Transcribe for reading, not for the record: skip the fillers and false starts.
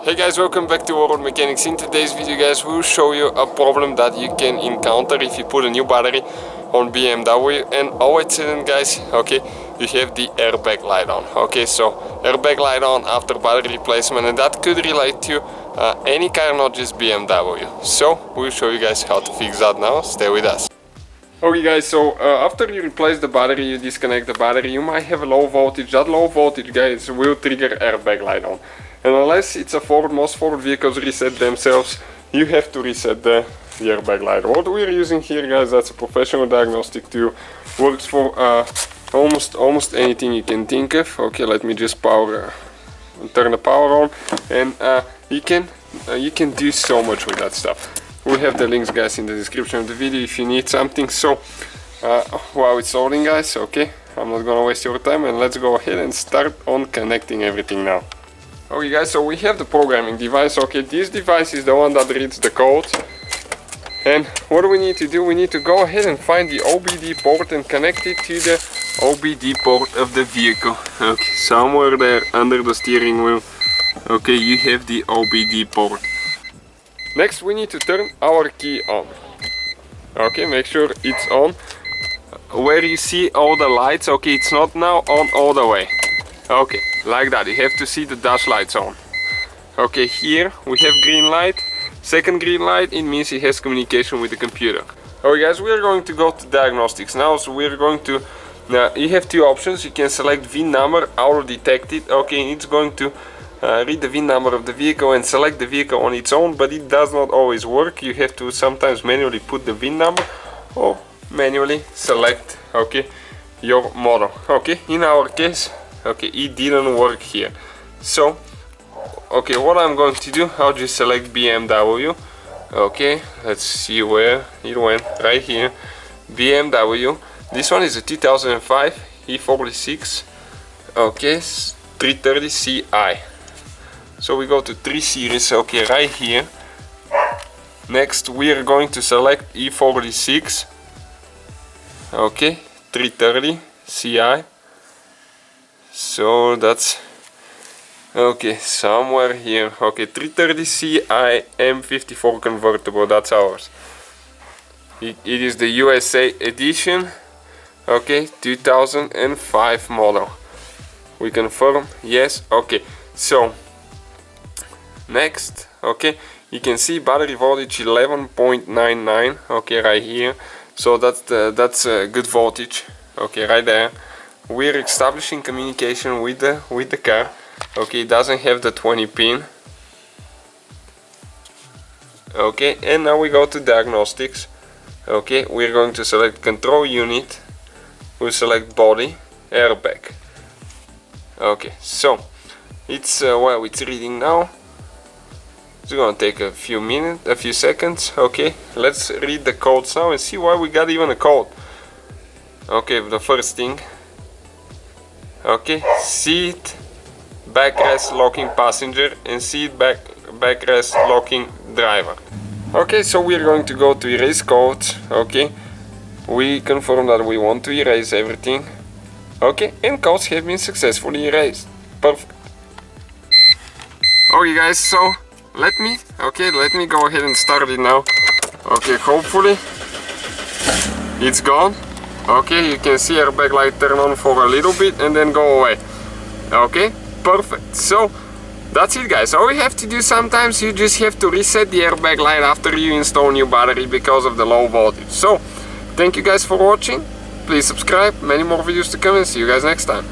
Hey guys, welcome back to World Mechanics. In today's video guys, we'll show you a problem that you can encounter if you put a new battery on BMW, and all of a sudden guys, okay, you have the airbag light on. Okay, so airbag light on after battery replacement, and that could relate to any car, not just BMW. So we'll show you guys how to fix that now. Stay with us. Okay guys, so after you replace the battery, you disconnect the battery, you might have a low voltage. That low voltage guys will trigger airbag light on. And unless it's a Ford, most Ford vehicles reset themselves, you have to reset the airbag light. What we're using here guys, that's a professional diagnostic tool. Works for almost anything you can think of. Okay, let me just turn the power on, and you can do so much with that stuff. We have the links guys in the description of the video if you need something. So while it's loading guys, okay, I'm not gonna waste your time, and let's go ahead and start on connecting everything now. Okay guys, so we have the programming device. Okay, this device is the one that reads the code, and what do we need to do? We need to go ahead and find the OBD port and connect it to the OBD port of the vehicle. Okay, somewhere there under the steering wheel, okay, you have the OBD port. Next we need to turn our key on. Okay, make sure it's on. Where you see all the lights, okay, it's not now on all the way. Okay, like that, you have to see the dash lights on. Okay, here we have green light. Second green light, it means it has communication with the computer. Okay guys, we are going to go to diagnostics now. So we're going to, you have two options. You can select VIN number, auto detect it. Okay, it's going to read the VIN number of the vehicle and select the vehicle on its own, but it does not always work. You have to sometimes manually put the VIN number or manually select, okay, your model. Okay, in our case, okay, it didn't work here. So, okay, what I'm going to do, I'll just select BMW. Okay, let's see where it went, right here, BMW. This one is a 2005 E46, okay, 330 Ci. So we go to 3 series, okay, right here. Next we are going to select E46, okay, 330 Ci. So that's okay, somewhere here. Okay, 330 Ci M54 convertible, that's ours. It is the USA edition, okay, 2005 model. We confirm, yes, okay. So next, okay, you can see battery voltage 11.99, okay, right here. So that's a good voltage, okay, right there. We're establishing communication with the car. Okay, it doesn't have the 20 pin. Okay, and now we go to diagnostics. Okay, we're going to select control unit. We'll select body, airbag. Okay, so it's well, it's reading now. It's gonna take a few seconds. Okay, let's read the codes now and see why we got even a code. Okay, the first thing. Okay, seat backrest locking passenger and seat backrest locking driver. Okay, so we're going to go to erase codes. Okay, we confirm that we want to erase everything. Okay, and codes have been successfully erased. Perfect. Okay guys, so let me go ahead and start it now. Okay, hopefully it's gone. Okay, you can see airbag light turn on for a little bit and then go away. Okay, perfect. So that's it guys. All you have to do sometimes, you just have to reset the airbag light after you install new battery because of the low voltage. So thank you guys for watching. Please subscribe, many more videos to come, and see you guys next time.